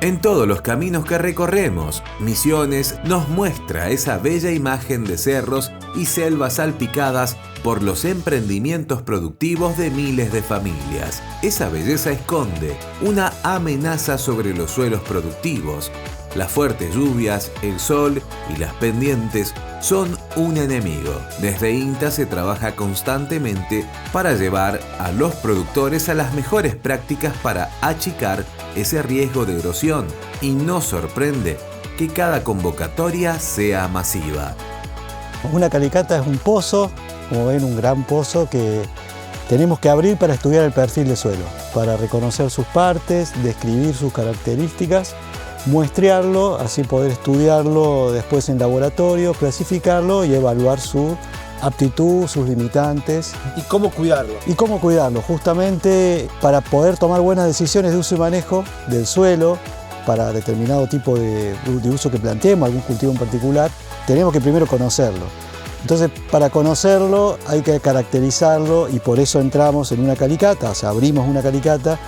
En todos los caminos que recorremos, Misiones nos muestra esa bella imagen de cerros y selvas salpicadas por los emprendimientos productivos de miles de familias. Esa belleza esconde una amenaza sobre los suelos productivos. Las fuertes lluvias, el sol y las pendientes son un enemigo. Desde INTA se trabaja constantemente para llevar a los productores a las mejores prácticas para achicar ese riesgo de erosión, y nos sorprende que cada convocatoria sea masiva. Una calicata es un pozo, como ven, un gran pozo que tenemos que abrir para estudiar el perfil de suelo, para reconocer sus partes, describir sus características, muestrearlo, así poder estudiarlo después en laboratorio, clasificarlo y evaluar su aptitud, sus limitantes. ¿Y cómo cuidarlo? Y cómo cuidarlo, justamente para poder tomar buenas decisiones de uso y manejo del suelo para determinado tipo de uso que planteemos, algún cultivo en particular, tenemos que primero conocerlo. Entonces, para conocerlo hay que caracterizarlo y por eso entramos en una calicata, o sea, abrimos una calicata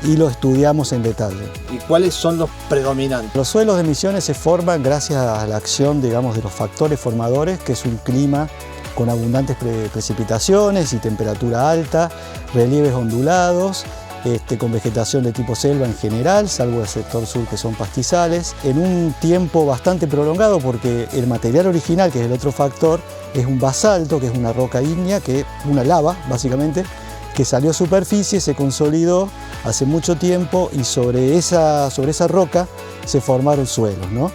y lo estudiamos en detalle. ¿Y cuáles son los predominantes? Los suelos de Misiones se forman gracias a la acción, digamos, de los factores formadores, que es un clima con abundantes precipitaciones y temperatura alta, relieves ondulados, con vegetación de tipo selva en general, salvo el sector sur que son pastizales, en un tiempo bastante prolongado porque el material original, que es el otro factor, es un basalto, que es una roca ígnea, que es una lava, básicamente, que salió a superficie, se consolidó hace mucho tiempo y sobre esa roca se formaron suelos, ¿no?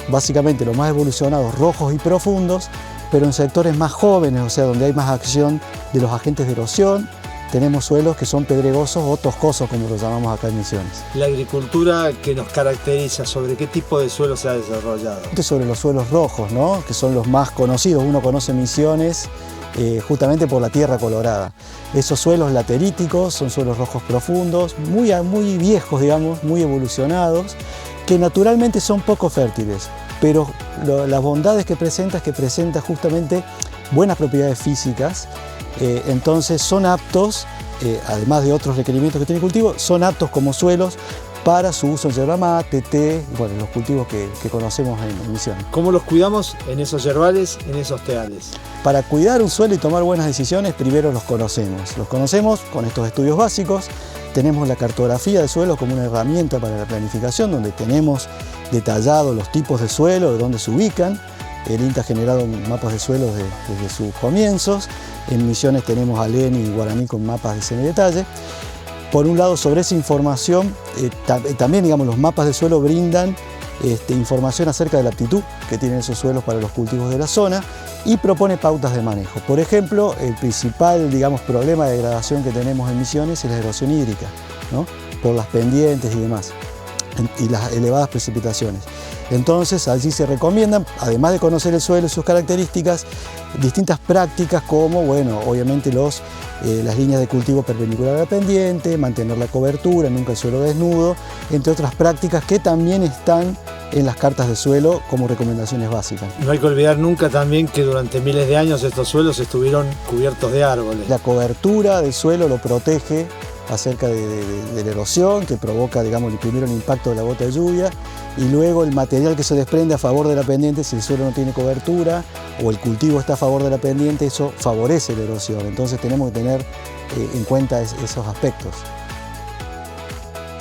Básicamente los más evolucionados, rojos y profundos, pero en sectores más jóvenes, o sea, donde hay más acción de los agentes de erosión, tenemos suelos que son pedregosos o toscosos, como los llamamos acá en Misiones. La agricultura que nos caracteriza, ¿sobre qué tipo de suelo se ha desarrollado? Sobre los suelos rojos, ¿no? Que son los más conocidos. Uno conoce Misiones justamente por la tierra colorada. Esos suelos lateríticos son suelos rojos profundos, muy viejos, digamos, muy evolucionados, que naturalmente son poco fértiles, pero las bondades que presenta es que presenta justamente buenas propiedades físicas. Entonces son aptos, además de otros requerimientos que tiene el cultivo, son aptos como suelos para su uso en yerba mate, té, bueno, los cultivos que conocemos en Misiones. ¿Cómo los cuidamos en esos yerbales, en esos teales? Para cuidar un suelo y tomar buenas decisiones, primero los conocemos. Los conocemos con estos estudios básicos. Tenemos la cartografía de suelos como una herramienta para la planificación, donde tenemos detallados los tipos de suelo, de dónde se ubican. El INTA ha generado mapas de suelos desde sus comienzos. En Misiones tenemos ALEN y Guaraní con mapas de semidetalle. Por un lado, sobre esa información, también digamos, los mapas de suelo brindan información acerca de la aptitud que tienen esos suelos para los cultivos de la zona y propone pautas de manejo. Por ejemplo, el principal, digamos, problema de degradación que tenemos en Misiones es la erosión hídrica, ¿no? Por las pendientes y demás, y las elevadas precipitaciones. Entonces, allí se recomiendan, además de conocer el suelo y sus características, distintas prácticas como, bueno, obviamente las líneas de cultivo perpendicular a la pendiente, mantener la cobertura, nunca el suelo desnudo, entre otras prácticas que también están en las cartas de suelo como recomendaciones básicas. No hay que olvidar nunca también que durante miles de años estos suelos estuvieron cubiertos de árboles. La cobertura del suelo lo protege acerca de la erosión que provoca, digamos, primero el impacto de la gota de lluvia y luego el material que se desprende a favor de la pendiente. Si el suelo no tiene cobertura o el cultivo está a favor de la pendiente, eso favorece la erosión. Entonces tenemos que tener en cuenta esos aspectos.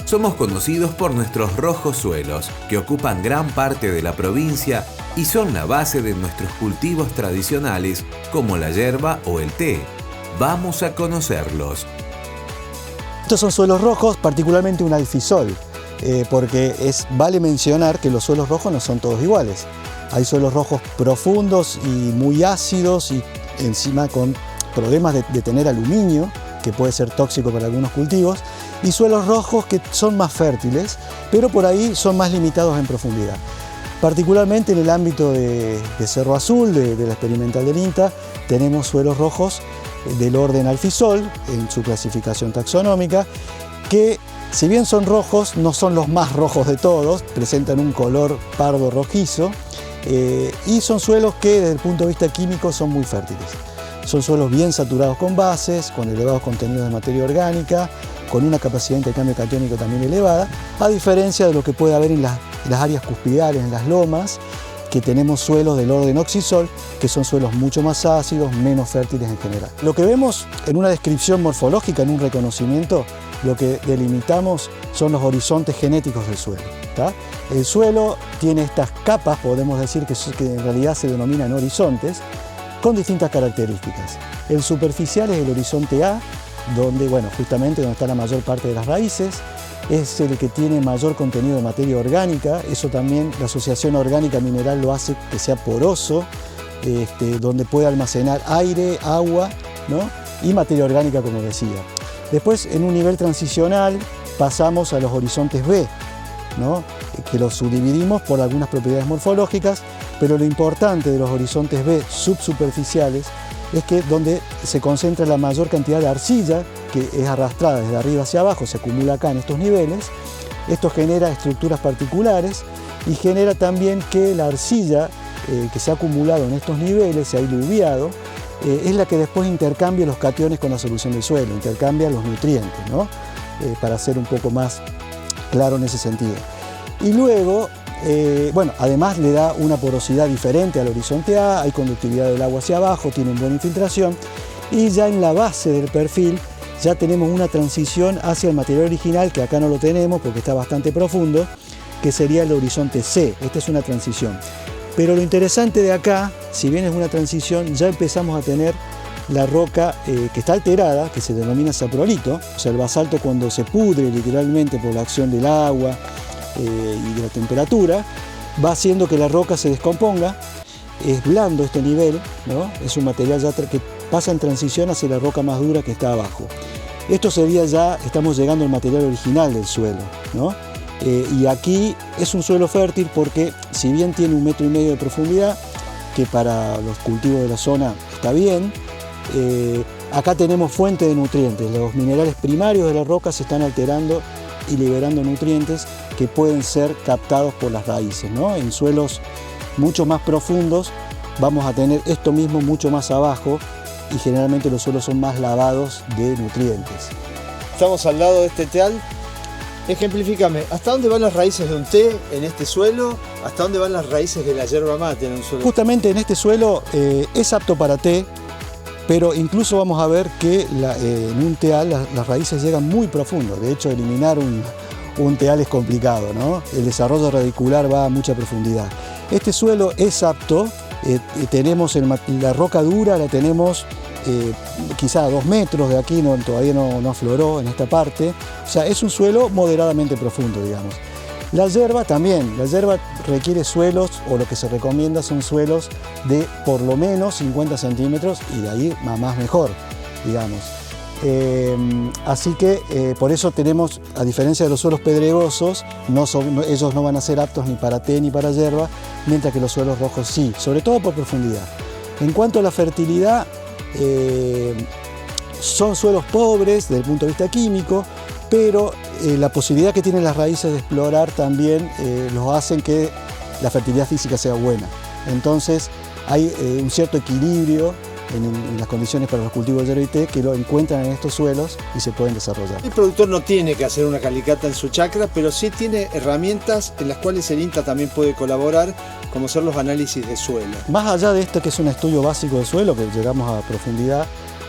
Somos conocidos por nuestros rojos suelos, que ocupan gran parte de la provincia y son la base de nuestros cultivos tradicionales como la yerba o el té. Vamos a conocerlos. Estos son suelos rojos, particularmente un alfisol, porque vale mencionar que los suelos rojos no son todos iguales. Hay suelos rojos profundos y muy ácidos y encima con problemas de tener aluminio, que puede ser tóxico para algunos cultivos, y suelos rojos que son más fértiles, pero por ahí son más limitados en profundidad. Particularmente en el ámbito de Cerro Azul, de la experimental del INTA, tenemos suelos rojos del orden alfisol, en su clasificación taxonómica, que si bien son rojos, no son los más rojos de todos, presentan un color pardo rojizo, y son suelos que desde el punto de vista químico son muy fértiles. Son suelos bien saturados con bases, con elevados contenidos de materia orgánica, con una capacidad de intercambio catiónico también elevada, a diferencia de lo que puede haber en las áreas cuspidales, en las lomas, que tenemos suelos del orden oxisol, que son suelos mucho más ácidos, menos fértiles en general. Lo que vemos en una descripción morfológica, en un reconocimiento, lo que delimitamos son los horizontes genéticos del suelo, ¿tá? El suelo tiene estas capas, podemos decir que en realidad se denominan horizontes, con distintas características. El superficial es el horizonte A, donde, bueno, justamente donde está la mayor parte de las raíces. Es el que tiene mayor contenido de materia orgánica, eso también la asociación orgánica-mineral lo hace que sea poroso, donde puede almacenar aire, agua, ¿no? Y materia orgánica, como decía. Después, en un nivel transicional, pasamos a los horizontes B, ¿no? Que los subdividimos por algunas propiedades morfológicas, pero lo importante de los horizontes B subsuperficiales es que donde se concentra la mayor cantidad de arcilla, que es arrastrada desde arriba hacia abajo, se acumula acá en estos niveles. Esto genera estructuras particulares y genera también que la arcilla que se ha acumulado en estos niveles, se ha diluviado, es la que después intercambia los cationes con la solución del suelo, intercambia los nutrientes, ¿no? Para ser un poco más claro en ese sentido. Y luego, bueno, además le da una porosidad diferente al horizonte A, hay conductividad del agua hacia abajo, tiene una buena infiltración, y ya en la base del perfil ya tenemos una transición hacia el material original, que acá no lo tenemos porque está bastante profundo, que sería el horizonte C. Esta es una transición. Pero lo interesante de acá, si bien es una transición, ya empezamos a tener la roca que está alterada, que se denomina saprolito, o sea, el basalto cuando se pudre literalmente por la acción del agua y de la temperatura, va haciendo que la roca se descomponga. Es blando este nivel, ¿no? Es un material ya que pasa en transición hacia la roca más dura que está abajo. Esto sería ya, estamos llegando al material original del suelo, ¿no? Y aquí es un suelo fértil porque si bien tiene 1,5 metros de profundidad, que para los cultivos de la zona está bien, acá tenemos fuente de nutrientes. Los minerales primarios de la roca se están alterando y liberando nutrientes que pueden ser captados por las raíces, ¿no? En suelos mucho más profundos vamos a tener esto mismo mucho más abajo y generalmente los suelos son más lavados de nutrientes. Estamos al lado de este teal. Ejemplifícame, ¿hasta dónde van las raíces de un té en este suelo? ¿Hasta dónde van las raíces de la yerba mate en un suelo? Justamente en este suelo es apto para té, pero incluso vamos a ver que en un teal las raíces llegan muy profundo. De hecho, eliminar un teal es complicado, ¿no? El desarrollo radicular va a mucha profundidad. Este suelo es apto, tenemos la roca dura, la tenemos quizá a 2 metros de aquí, todavía no afloró en esta parte. O sea, es un suelo moderadamente profundo, digamos. La yerba también, la yerba requiere suelos, o lo que se recomienda son suelos de por lo menos 50 centímetros y de ahí más mejor, digamos. Así que por eso tenemos, a diferencia de los suelos pedregosos, ellos no van a ser aptos ni para té ni para yerba, mientras que los suelos rojos sí, sobre todo por profundidad. En cuanto a la fertilidad, son suelos pobres desde el punto de vista químico, pero la posibilidad que tienen las raíces de explorar también los hacen que la fertilidad física sea buena. Entonces hay un cierto equilibrio en las condiciones para los cultivos de yerba y té que lo encuentran en estos suelos y se pueden desarrollar. El productor no tiene que hacer una calicata en su chacra, pero sí tiene herramientas en las cuales el INTA también puede colaborar, como ser los análisis de suelo. Más allá de esto que es un estudio básico de suelo, que llegamos a profundidad,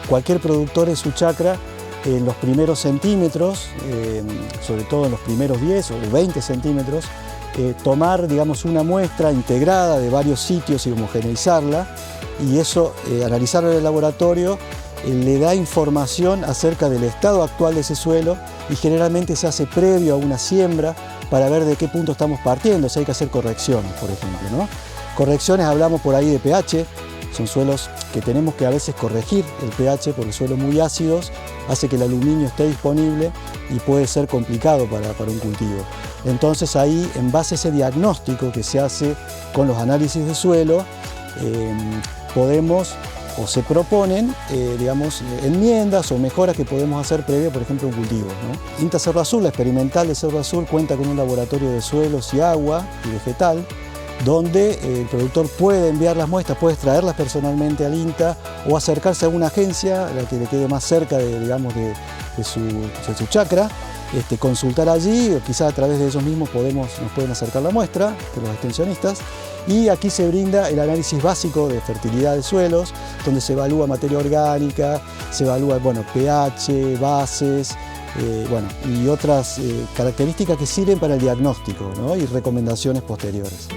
cualquier productor en su chacra, en los primeros centímetros, sobre todo en los primeros 10 o 20 centímetros, tomar, digamos, una muestra integrada de varios sitios y homogeneizarla, y eso, analizarlo en el laboratorio, le da información acerca del estado actual de ese suelo y generalmente se hace previo a una siembra para ver de qué punto estamos partiendo, si hay que hacer correcciones, por ejemplo, ¿no? Correcciones, hablamos por ahí de pH, son suelos que tenemos que a veces corregir el pH porque suelos muy ácidos hace que el aluminio esté disponible y puede ser complicado para un cultivo. Entonces ahí, en base a ese diagnóstico que se hace con los análisis de suelo, podemos o se proponen digamos, enmiendas o mejoras que podemos hacer previo, por ejemplo, a un cultivo, ¿no? INTA Cerro Azul, la experimental de Cerro Azul, cuenta con un laboratorio de suelos y agua y vegetal, donde el productor puede enviar las muestras, puede traerlas personalmente al INTA o acercarse a una agencia a la que le quede más cerca de su chacra, consultar allí, o quizá a través de ellos mismos nos pueden acercar la muestra, de los extensionistas, y aquí se brinda el análisis básico de fertilidad de suelos, donde se evalúa materia orgánica, se evalúa pH, bases, y otras características que sirven para el diagnóstico, ¿no? Y recomendaciones posteriores.